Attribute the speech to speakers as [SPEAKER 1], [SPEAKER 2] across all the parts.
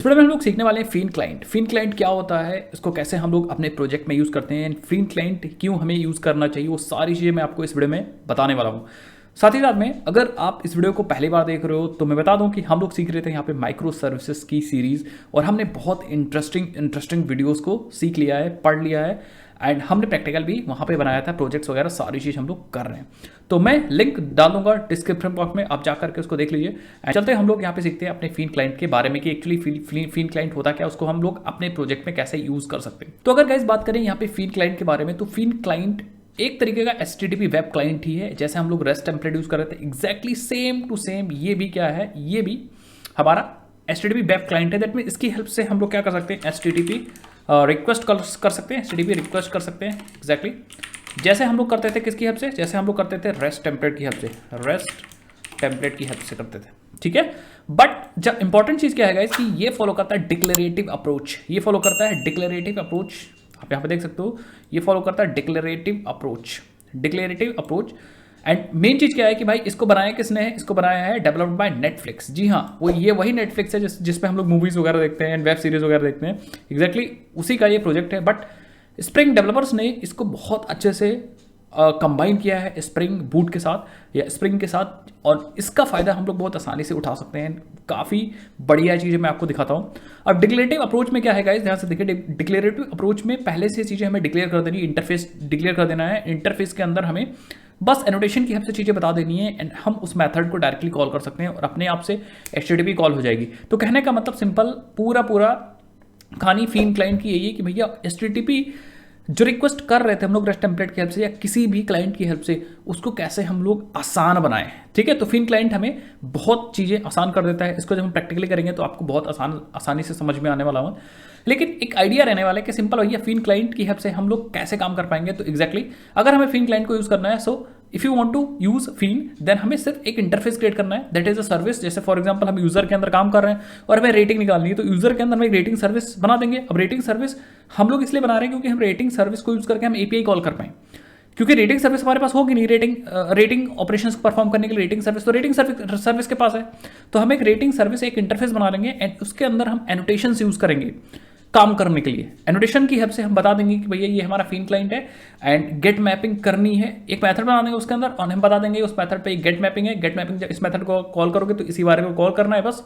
[SPEAKER 1] इस वीडियो में हम लोग सीखने वाले हैं फिन क्लाइंट। फिन क्लाइंट क्या होता है, इसको कैसे हम लोग अपने प्रोजेक्ट में यूज़ करते हैं, फिन क्लाइंट क्यों हमें यूज़ करना चाहिए, वो सारी चीज़ें मैं आपको इस वीडियो में बताने वाला हूँ। साथ ही साथ में अगर आप इस वीडियो को पहली बार देख रहे हो तो मैं बता दूं कि हम लोग सीख रहे थे यहाँ पे माइक्रो सर्विसेज की सीरीज़, और हमने बहुत इंटरेस्टिंग वीडियोस को सीख लिया है, पढ़ लिया है, एंड हमने प्रैक्टिकल भी वहाँ पे बनाया था, प्रोजेक्ट्स वगैरह सारी चीज़ हम लोग कर रहे हैं। तो मैं लिंक डाल दूंगा डिस्क्रिप्शन बॉक्स में, आप जा करके उसको देख लीजिए। एंड चलते हैं हम लोग यहाँ पे सीखते हैं अपने फिन क्लाइंट के बारे में कि एक्चुअली फिन क्लाइंट होता क्या, उसको हम लोग अपने प्रोजेक्ट में कैसे यूज़ कर सकते हैं। तो अगर गाइस बात करें यहाँ पे फिन क्लाइंट के बारे में, तो फिन क्लाइंट एक तरीके का HTTP वेब क्लाइंट ही है। जैसे हम लोग रेस्ट टेम्पलेट यूज कर रहे थे, एग्जैक्टली सेम टू सेम ये भी क्या है, ये भी हमारा HTTP वेब क्लाइंट है। दैट मीन इसकी हेल्प से हम लोग क्या कर सकते हैं, HTTP रिक्वेस्ट कर सकते हैं, HTTP रिक्वेस्ट कर सकते हैं एग्जैक्टली जैसे हम लोग करते थे। किसकी हेल्प से? जैसे हम लोग करते थे रेस्ट टेम्पलेट की हेल्प से, रेस्ट टेम्पलेट की हेल्प से करते थे, ठीक है। बट जब इंपॉर्टेंट चीज क्या है गाइस कि ये फॉलो करता है डिक्लेरेटिव अप्रोच, ये फॉलो करता है डिक्लेरेटिव अप्रोच। आप यहाँ पे देख सकते हो, ये फॉलो करता है डिक्लेरेटिव अप्रोच। एंड मेन चीज क्या है कि भाई इसको बनाया किसने है, इसको बनाया है डेवलप्ड बाय नेटफ्लिक्स। जी हाँ, वो ये वही नेटफ्लिक्स है जिस पे हम लोग मूवीज वगैरह देखते हैं, वेब सीरीज वगैरह देखते हैं, एग्जैक्टली उसी का ये प्रोजेक्ट है। बट स्प्रिंग डेवलपर्स ने इसको बहुत अच्छे से कंबाइन किया है स्प्रिंग बूट के साथ या स्प्रिंग के साथ, और इसका फायदा हम लोग बहुत आसानी से उठा सकते हैं। काफ़ी बढ़िया चीज़ें मैं आपको दिखाता हूँ। अब डिक्लेरेटिव अप्रोच में क्या है गाइस, ध्यान से देखिए। डिक्लेरेटिव अप्रोच में पहले से चीज़ें हमें डिक्लेयर कर देनी, इंटरफेस डिक्लेयर कर देना है। इंटरफेस के अंदर हमें बस एनोटेशन की हेल्प से चीज़ें बता देनी है, एंड हम उस मेथड को डायरेक्टली कॉल कर सकते हैं और अपने आप से HTTP कॉल हो जाएगी। तो कहने का मतलब सिंपल, पूरा कहानी फिन क्लाइंट की यही है कि भैया HTTP जो रिक्वेस्ट कर रहे थे हम लोग रेस्ट टेम्पलेट की हेल्प से या किसी भी क्लाइंट की हेल्प से, उसको कैसे हम लोग आसान बनाएं, ठीक है। तो फिन क्लाइंट हमें बहुत चीज़ें आसान कर देता है। इसको जब हम प्रैक्टिकली करेंगे तो आपको बहुत आसानी से समझ में आने वाला हूँ। लेकिन एक आइडिया रहने वाला है कि सिंपल भैया फिन क्लाइंट की हेल्प से हम लोग कैसे काम कर पाएंगे। तो एग्जैक्टली अगर हमें फिन क्लाइंट को यूज़ करना है, so if you want to use Feign, then हमें सिर्फ एक इंटरफेस क्रिएट करना है, दैट इज अ सर्विस। जैसे फॉर एग्जांपल हम यूजर के अंदर काम कर रहे हैं और हमें रेटिंग निकालनी है, तो यूजर के अंदर हम एक रेटिंग सर्विस बना देंगे। अब रेटिंग सर्विस हम लोग इसलिए बना रहे हैं क्योंकि हम रेटिंग सर्विस को यूज करके हम API कॉल कर पाएं, क्योंकि रेटिंग सर्विस हमारे पास होगी नहीं। रेटिंग ऑपरेशंस को परफॉर्म करने के लिए रेटिंग सर्विस, तो रेटिंग सर्विस के पास है। तो हम एक रेटिंग सर्विस, एक इंटरफेस बना लेंगे, एंड उसके अंदर हम एनोटेशन यूज करेंगे काम करने के लिए। एनोटेशन की हेल्प से हम बता देंगे कि भैया ये हमारा फिन क्लाइंट है, एंड गेट मैपिंग करनी है, एक मेथड बना देंगे उसके अंदर, और हम बता देंगे उस मेथड पे गेट मैपिंग है। गेट मैपिंग, इस मेथड को कॉल करोगे तो इसी बारे को कॉल करना है बस।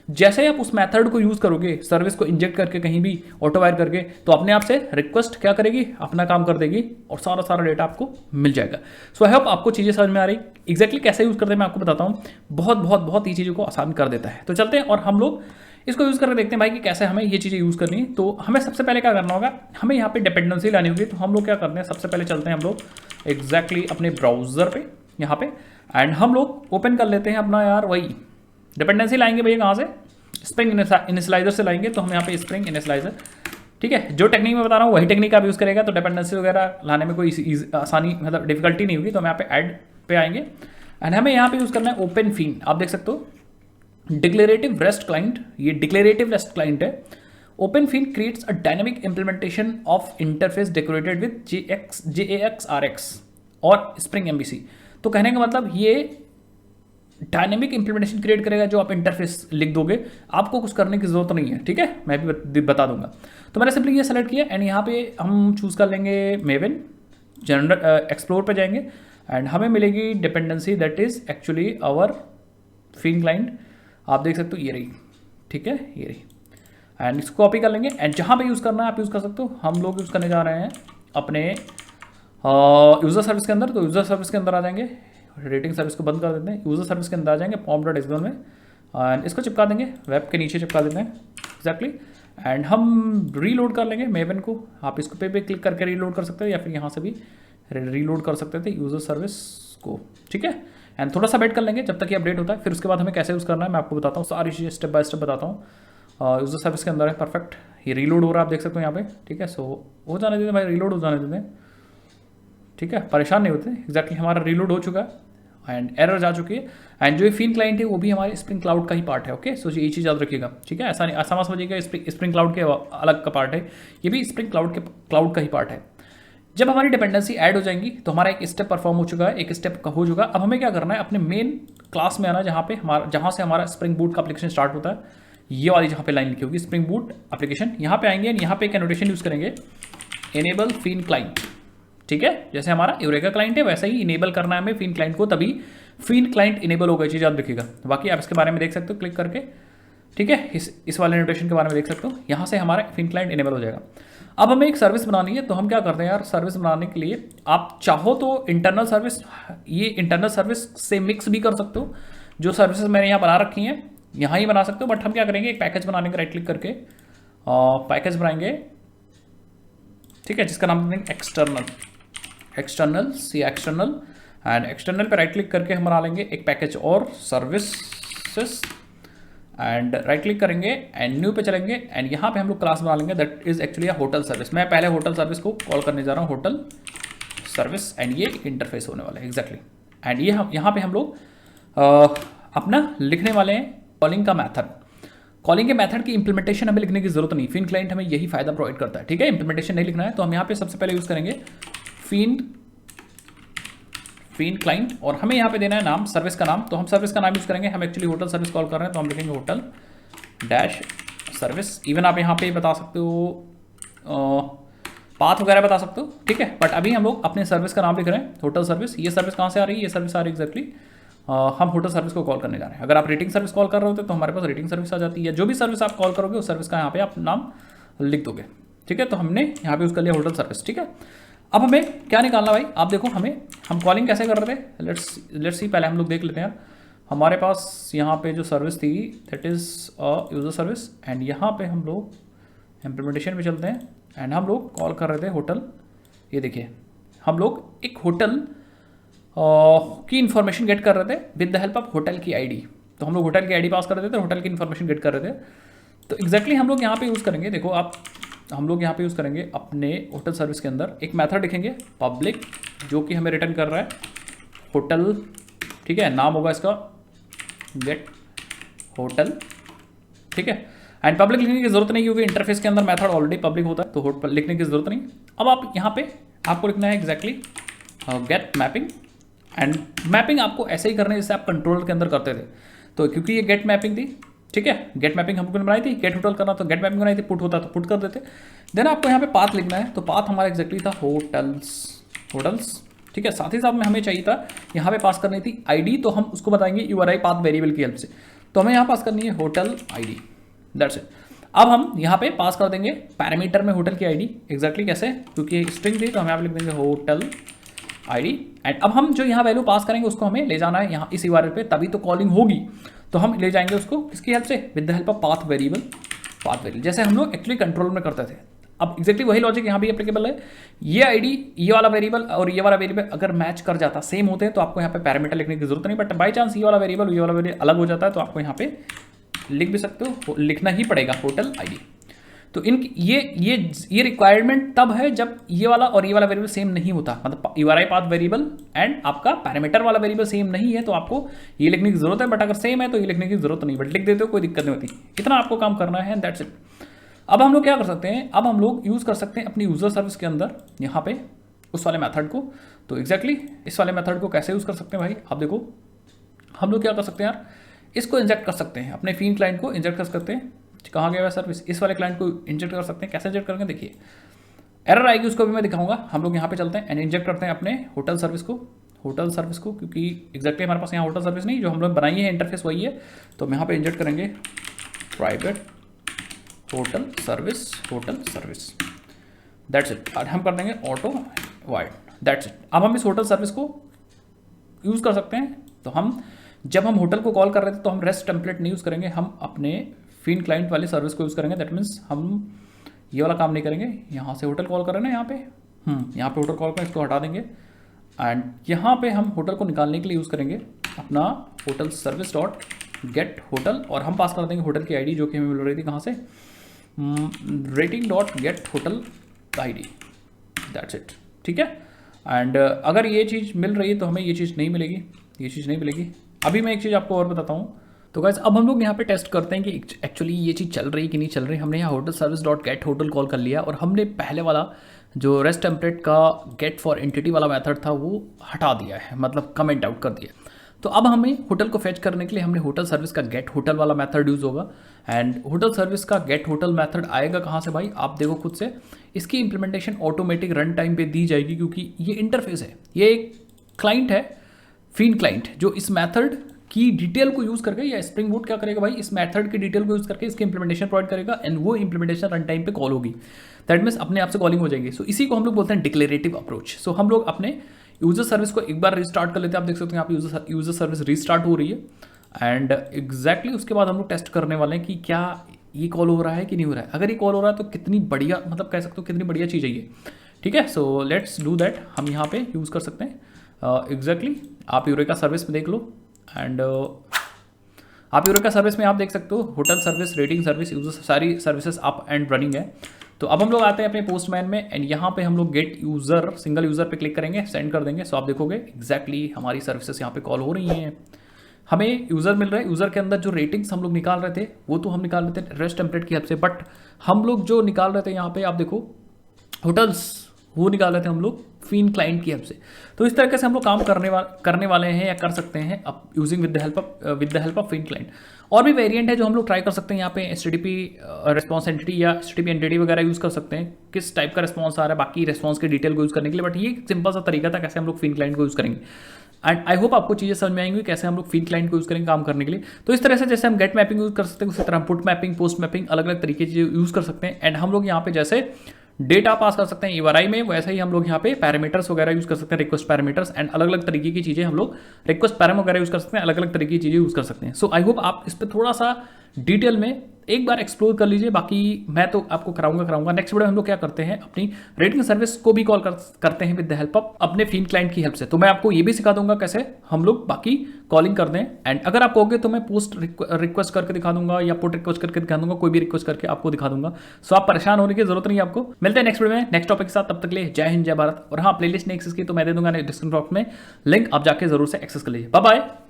[SPEAKER 1] जैसे ही आप उस मेथड को यूज करोगे, सर्विस को इंजेक्ट करके कहीं भी ऑटो वायर करके, तो अपने आप से रिक्वेस्ट क्या करेगी, अपना काम कर देगी, और सारा डेटा आपको मिल जाएगा। सो आई होप आपको चीज़ें समझ में आ रही। एग्जैक्टली कैसे यूज करते हैं मैं आपको बताता हूँ। बहुत ही चीज़ों को आसान कर देता है। तो चलते हैं और हम लोग इसको यूज़ करके देखते हैं भाई कि कैसे हमें ये चीज़ें यूज़ करनी है। तो हमें सबसे पहले क्या करना होगा, हमें यहाँ पे डिपेंडेंसी लानी होगी। तो हम लोग क्या करते हैं, सबसे पहले चलते हैं हम लोग एग्जैक्टली अपने ब्राउजर पे यहाँ पे, एंड हम लोग ओपन कर लेते हैं अपना यार वही डिपेंडेंसी लाएंगे भैया कहाँ से, स्प्रिंग इनिशियलाइजर से लाएंगे। तो हम यहाँ पे स्प्रिंग इनिशियलाइजर, ठीक है, जो टेक्निक मैं बता रहा हूँ वही टेक्निक आप यूज़ करेगा। तो डिपेंडेंसी वगैरह लाने में कोई आसानी मतलब डिफिकल्टी नहीं होगी। तो हम यहाँ पे ऐड पे आएंगे, एंड हमें यहाँ पे यूज़ करना है ओपन फिन। आप देख सकते हो डिक्लेरेटिव रेस्ट क्लाइंट, ये डिक्लेरेटिव रेस्ट क्लाइंट है। Open Feign creates a dynamic implementation of interface decorated with JAX-RX और स्प्रिंग MVC। तो कहने का मतलब ये डायनेमिक इंप्लीमेंटेशन क्रिएट करेगा, जो आप इंटरफेस लिख दोगे, आपको कुछ करने की जरूरत नहीं है, ठीक है, मैं भी बता दूंगा। तो मैंने सिंपली ये सेलेक्ट किया, एंड यहाँ पे हम चूज कर लेंगे मेवन, जनरल एक्सप्लोर पे जाएंगे, एंड हमें मिलेगी dependency that is actually our Feign client. आप देख सकते हो ये रही, ठीक है, ये रही, एंड इसको कॉपी कर लेंगे, एंड जहाँ पे यूज़ करना है आप यूज़ कर सकते हो। हम लोग यूज़ करने जा रहे हैं अपने यूज़र सर्विस के अंदर। तो यूज़र सर्विस के अंदर आ जाएंगे, रेटिंग सर्विस को बंद कर देते हैं, यूज़र सर्विस के अंदर आ जाएंगे pom.xml में, एंड इसको चिपका देंगे, वेब के नीचे चिपका देते हैं एग्जैक्टली, एंड हम रीलोड कर लेंगे मेवन को। आप इसको पे क्लिक करके रीलोड कर सकते हो, या फिर यहाँ से भी रीलोड कर सकते थे यूज़र सर्विस को, ठीक है। एंड थोड़ा सा वेट कर लेंगे जब तक ये अपडेट होता है, फिर उसके बाद हमें कैसे यूज़ करना है मैं आपको बताता हूँ, सारी चीज़ें स्टेप बाय स्टेप बताता हूँ। यूज़र सर्विस के अंदर है, परफेक्ट, ये रीलोड हो रहा है, आप देख सकते हो यहाँ पे, ठीक है। सो हो जाने देते हैं भाई, रीलोड हो जाने देते हैं, ठीक है, परेशान नहीं होते। एग्जैक्टली हमारा रीलोड हो चुका है, एंड एरर जा चुकी है, एंड जो फिन क्लाइंट है वो भी हमारे स्प्रिंग क्लाउड का ही पार्ट है। ओके, सो ये चीज़ याद रखिएगा, ठीक है, ऐसा नहीं ऐसा मत समझिएगा स्प्रिंग क्लाउड के अलग का पार्ट है, ये भी स्प्रिंग क्लाउड का ही पार्ट है। जब हमारी डिपेंडेंसी ऐड हो जाएंगी तो हमारा एक स्टेप परफॉर्म हो चुका है, एक स्टेप हो चुका। अब हमें क्या करना है, अपने मेन क्लास में आना, जहाँ से हमारा स्प्रिंग बूट का एप्लीकेशन स्टार्ट होता है। ये वाली जहाँ पे लाइन लिखी होगी स्प्रिंग बूट एप्लीकेशन, यहाँ पे आएंगे, यहाँ पे एक एनोटेशन यूज़ करेंगे, इनेबल फिन क्लाइंट। ठीक है, जैसे हमारा यूरेका क्लाइंट है वैसे ही इनेबल करना है हमें फिन क्लाइंट को, तभी फिन क्लाइंट इनेबल होगा, चीज़ याद रखिएगा। बाकी आप इसके बारे में देख सकते हो क्लिक करके। ठीक है, इस वाले नोटेशन के बारे में देख सकते हो, यहाँ से हमारा फिन क्लाइंट इनेबल हो जाएगा। अब हमें एक सर्विस बनानी है, तो हम क्या करते हैं यार, सर्विस बनाने के लिए आप चाहो तो इंटरनल सर्विस, ये इंटरनल सर्विस से मिक्स भी कर सकते हो। जो सर्विसेज मैंने यहाँ बना रखी हैं यहाँ ही बना सकते हो, बट हम क्या करेंगे, एक पैकेज बनाने का राइट क्लिक करके पैकेज बनाएंगे। ठीक है, जिसका नाम देंगे एक्सटर्नल एंड एक्सटर्नल पे राइट क्लिक करके हम बना लेंगे एक पैकेज और सर्विसेस, एंड राइट क्लिक करेंगे एंड न्यू पे चलेंगे एंड यहाँ पे हम लोग क्लास बना लेंगे that is actually a hotel service. मैं पहले होटल सर्विस को कॉल करने जा रहा हूँ, होटल सर्विस, एंड ये एक इंटरफेस होने वाला है एग्जैक्टली। एंड ये हम यहाँ पे हम लोग अपना लिखने वाले हैं कॉलिंग का मैथड। कॉलिंग के मेथड की इंप्लीमेंटेशन हमें लिखने की जरूरत नहीं, फिन क्लाइंट हमें यही फायदा प्रोवाइड करता है। ठीक है, इंप्लीमेंटेशन नहीं लिखना है, तो हम यहाँ पे सबसे पहले यूज करेंगे फिन क्लाइंट, और हमें यहाँ पे देना है नाम, सर्विस का नाम। तो हम सर्विस का नाम यूज करेंगे, हम एक्चुअली होटल सर्विस कॉल कर रहे हैं, तो हम लिखेंगे होटल डैश सर्विस। इवन आप यहाँ पे बता सकते हो पाथ वगैरह बता सकते हो। ठीक है, बट अभी हम लोग अपने सर्विस का नाम लिख रहे हैं, होटल सर्विस। ये सर्विस कहाँ से आ रही है, ये सर्विस आ रही है एग्जैक्टली हम होटल सर्विस को कॉल करने जा रहे हैं। अगर आप रेटिंग सर्विस कॉल कर रहे होते तो हमारे पास रेटिंग सर्विस आ जाती है। जो भी सर्विस आप कॉल करोगे उस सर्विस का यहाँ पे आप नाम लिख दोगे। ठीक है, तो हमने यहाँ पे यूज़ कर लिया होटल सर्विस। ठीक है, अब हमें क्या निकालना भाई, आप देखो हम कॉलिंग कैसे कर रहे थे, लेट्स सी, पहले हम लोग देख लेते हैं। हमारे पास यहाँ पे जो सर्विस थी that is user service, and यहाँ पे हम लोग इम्प्लीमेंटेशन पे चलते हैं एंड हम लोग कॉल कर रहे थे होटल। ये देखिए हम लोग एक होटल की इन्फॉर्मेशन गेट कर रहे थे with the help of hotel की आईडी। तो हम लोग होटल की आईडी पास कर रहे थे, होटल की इन्फॉर्मेशन गेट कर रहे थे। तो एग्जैक्टली हम लोग यहाँ पे यूज़ करेंगे, देखो आप, हम लोग यहाँ पे यूज़ करेंगे अपने होटल सर्विस के अंदर एक मेथड लिखेंगे पब्लिक, जो कि हमें रिटर्न कर रहा है होटल। ठीक है, नाम होगा इसका गेट होटल। ठीक है, एंड पब्लिक लिखने की जरूरत नहीं क्योंकि इंटरफेस के अंदर मेथड ऑलरेडी पब्लिक होता है, तो होटल लिखने की जरूरत नहीं। अब आप यहाँ पे आपको लिखना है exactly get mapping, and mapping आपको ऐसे ही करना है जैसे आप कंट्रोलर के अंदर करते थे। तो क्योंकि ये गेट मैपिंग थी, ठीक है, गेट मैपिंग हमको बनाई थी, गेट होटल करना तो गेट मैपिंग बनाई थी, पुट होता तो पुट कर देते। देन आपको यहाँ पे पाथ लिखना है, तो पाथ हमारा एग्जैक्टली था होटल्स। ठीक है, साथ ही साथ में हमें चाहिए था यहाँ पे पास करनी थी आईडी, तो हम उसको बताएंगे URI पाथ वेरिएबल की हेल्प से। तो हमें यहाँ पास करनी है होटल आईडी, दैट्स इट। अब हम यहाँ पे पास कर देंगे पैरामीटर में होटल की आईडी, एग्जैक्टली कैसे, क्योंकि स्ट्रिंग थी तो हम यहाँ पे लिख देंगे होटल आईडी। एंड अब हम जो यहाँ वैल्यू पास करेंगे उसको हमें ले जाना है यहाँ इस URL पे, तभी तो कॉलिंग होगी। तो हम ले जाएंगे उसको किसकी हेल्प से, with the help of path variable, जैसे हम लोग एक्चुअली कंट्रोल में करते थे। अब एक्जैक्टली वही लॉजिक यहाँ भी एप्लीकेबल है। ये आईडी, ये वाला वेरिएबल और ये वाला वेरिएबल अगर मैच कर जाता, सेम होते हैं, तो आपको यहाँ पे पैरामीटर लिखने की जरूरत नहीं। बट बाई चांस ये वाला वेरिएबल अलग हो जाता है, तो आपको यहाँ पे लिख भी सकते हो, लिखना ही पड़ेगा होटल आईडी। तो ये रिक्वायरमेंट तब है जब ये वाला और ये वाला वेरिएबल सेम नहीं होता, मतलब URI पाथ वेरिएबल एंड आपका पैरामीटर वाला वेरिएबल सेम नहीं है, तो आपको ये लिखने की जरूरत है। बट अगर सेम है तो ये लिखने की जरूरत नहीं, बट लिख देते हो कोई दिक्कत नहीं होती। इतना आपको काम करना है, दैट्स इट। अब हम लोग क्या कर सकते हैं, अब हम लोग यूज़ कर सकते हैं अपनी यूज़र सर्विस के अंदर यहाँ पे उस वाले मेथड को। तो एग्जैक्टली इस वाले मेथड को कैसे यूज़ कर सकते हैं भाई, आप देखो हम लोग क्या कर सकते हैं यार, इसको इंजेक्ट कर सकते हैं, अपने फिन क्लाइंट को इंजेक्ट कर सकते हैं। कहाँ गया हुआ सर्विस, इस वाले क्लाइंट को इंजेक्ट कर सकते हैं। कैसे इंजेक्ट करेंगे, देखिए एरर आएगी, उसको भी मैं दिखाऊंगा। हम लोग यहाँ पे चलते हैं एंड इंजेक्ट करते हैं अपने होटल सर्विस को, क्योंकि एग्जैक्टली हमारे पास यहाँ होटल सर्विस नहीं, जो हम लोग बनाई है इंटरफेस वही है। तो हम यहाँ पे इंजेक्ट करेंगे private hotel service, that's it. और हम कर देंगे ऑटो वाइड, दैट्स इट। अब हम इस होटल सर्विस को यूज़ कर सकते हैं। तो जब हम होटल को कॉल कर रहे थे तो हम रेस्ट टेम्पलेट नहीं यूज़ करेंगे, हम अपने फिन क्लाइंट वाली सर्विस को यूज़ करेंगे। दैट मीन्स हम ये वाला काम नहीं करेंगे। यहाँ से होटल कॉल कर रहे हैं ना, यहाँ पे होटल कॉल करें, इसको हटा देंगे एंड यहाँ पे हम होटल को निकालने के लिए यूज़ करेंगे अपना hotel service dot gate hotel, और हम पास कर देंगे होटल की आईडी, जो कि हमें मिल रही थी कहाँ से, rating dot gate hotel ID, that's it. ठीक है, एंड अगर ये चीज़ मिल रही है तो हमें ये चीज़ नहीं मिलेगी। अभी मैं एक चीज़ आपको और बताता हूँ। तो गाइस अब हम लोग यहाँ पे टेस्ट करते हैं कि एक्चुअली ये चीज़ चल रही कि नहीं चल रही। हमने यहाँ hotel service dot gate hotel call कर लिया, और हमने पहले वाला जो रेस्ट टेम्पलेट का गेट फॉर एंटिटी वाला मेथड था वो हटा दिया है, मतलब कमेंट आउट कर दिया। तो अब हमें होटल को फेच करने के लिए हमने होटल सर्विस का गेट होटल वाला मेथड यूज़ होगा। एंड होटल सर्विस का गेट होटल मेथड आएगा कहाँ से भाई, आप देखो खुद से, इसकी इंप्लीमेंटेशन ऑटोमेटिक रन टाइम पे दी जाएगी, क्योंकि ये इंटरफेस है, ये एक क्लाइंट है फिन क्लाइंट, जो इस मेथड की डिटेल को यूज करके, या स्प्रिंग बूट क्या करेगा भाई, इस मेथड की डिटेल को यूज करके इसकी इंप्लीमेंटेशन प्रोवाइड करेगा, एंड वो इंप्लीमेंटेशन रन टाइम पे कॉल होगी। दैट मीन्स अपने आप से कॉलिंग हो जाएगी। सो इसी को हम लोग बोलते हैं डिक्लेरेटिव अप्रोच। सो हम लोग अपने यूजर सर्विस को एक बार रिस्टार्ट कर लेते हैं। आप देख सकते हैं यहाँ पे यूजर सर्विस रिस्टार्ट हो रही है, एंड एग्जैक्टली उसके बाद हम लोग टेस्ट करने वाले हैं कि क्या ये कॉल हो रहा है कि नहीं हो रहा है। अगर ये कॉल हो रहा है तो कितनी बढ़िया, मतलब कह सकते हो कितनी बढ़िया चीज़ है ये, ठीक है। सो लेट्स डू दैट, हम यहाँ पे यूज़ कर सकते हैं एग्जैक्टली। आप यूरेका सर्विस में देख लो, एंड आप यूरेका सर्विस में आप देख सकते हो hotel service, rating service, user, सारी सर्विसेज अप एंड रनिंग है। तो अब हम लोग आते हैं अपने पोस्टमैन में, एंड यहाँ पे हम लोग गेट यूज़र, सिंगल यूज़र पे क्लिक करेंगे, सेंड कर देंगे। सो आप देखोगे एग्जैक्टली हमारी सर्विसेज यहाँ पे कॉल हो रही हैं, हमें यूज़र मिल रहा है। यूज़र के अंदर जो रेटिंग्स हम लोग निकाल रहे थे वो तो हम निकाल रहे थे रेस्ट टेम्पलेट की हेल्प से, बट हम लोग जो निकाल रहे थे यहाँ पे आप देखो होटल्स, वो निकाल रहे थे हम लोग फिन क्लाइंट की हेल्प से। तो इस तरीके से हम लोग काम करने वाले हैं या कर सकते हैं अब using with the help of Feign client. और भी वेरिएंट है जो हम लोग ट्राई कर सकते हैं यहाँ पे, HTTP रिस्पॉन्स एंटिटी या HTTP एंटिटी वगैरह यूज़ कर सकते हैं, किस टाइप का रिस्पॉन्स आ रहा है बाकी रिस्पॉन्स के डिटेल को यूज़ करने के लिए। बट ये सिंपल सा तरीका था कैसे हम लोग फिन क्लाइंट को यूज़ करेंगे, एंड आई होप आपको चीज़ें समझ में आएंगी कैसे हम लोग फिन क्लाइंट को यूज़ करेंगे काम करने के लिए। तो इस तरह से जैसे हम गेट मैपिंग यूज़ कर सकते हैं, उसी तरह हम पुट मैपिंग, पोस्ट मैपिंग, अलग अलग तरीके से यूज़ कर सकते हैं। एंड हम लोग यहाँ पे जैसे डेटा पास कर सकते हैं URI में, वैसे ही हम लोग यहाँ पे पैरामीटर्स वगैरह यूज़ कर सकते हैं, रिक्वेस्ट पैरामीटर्स, एंड अलग अलग तरीके की चीज़ें हम लोग रिक्वेस्ट पैराम वगैरह यूज़ कर सकते हैं, अलग अलग तरीके की चीज़ें यूज़ कर सकते हैं। सो आई होप आप इस पर थोड़ा सा डिटेल में एक बार एक्सप्लोर कर लीजिए, बाकी मैं तो आपको कराऊंगा। नेक्स्ट वीडियो हम लोग क्या करते हैं, अपनी रेटिंग सर्विस को भी कॉल करते हैं विद द हेल्प ऑफ अपने फिन क्लाइंट की हेल्प से। तो मैं आपको ये भी सिखा दूंगा कैसे हम लोग बाकी कॉलिंग कर दें, एंड अगर आप कहोगे तो मैं पोस्ट रिक्वेस्ट करके दिखा दूंगा या पुट रिक्वेस्ट करके दिखा दूंगा, कोई भी रिक्वेस्ट करके आपको दिखा दूंगा। सो आप परेशान होने की जरूरत नहीं है आपको। मिलते हैं नेक्स्ट वीडियो में नेक्स्ट टॉपिक के साथ, तब तक के लिए जय हिंद जय भारत। और हाँ, प्लेलिस्ट नहीं एक्सेस की तो मैं दे दूंगा डिस्क्रिप्शन बॉक्स में लिंक, आप जाके जरूर से एक्सेस कर लीजिए। Bye bye.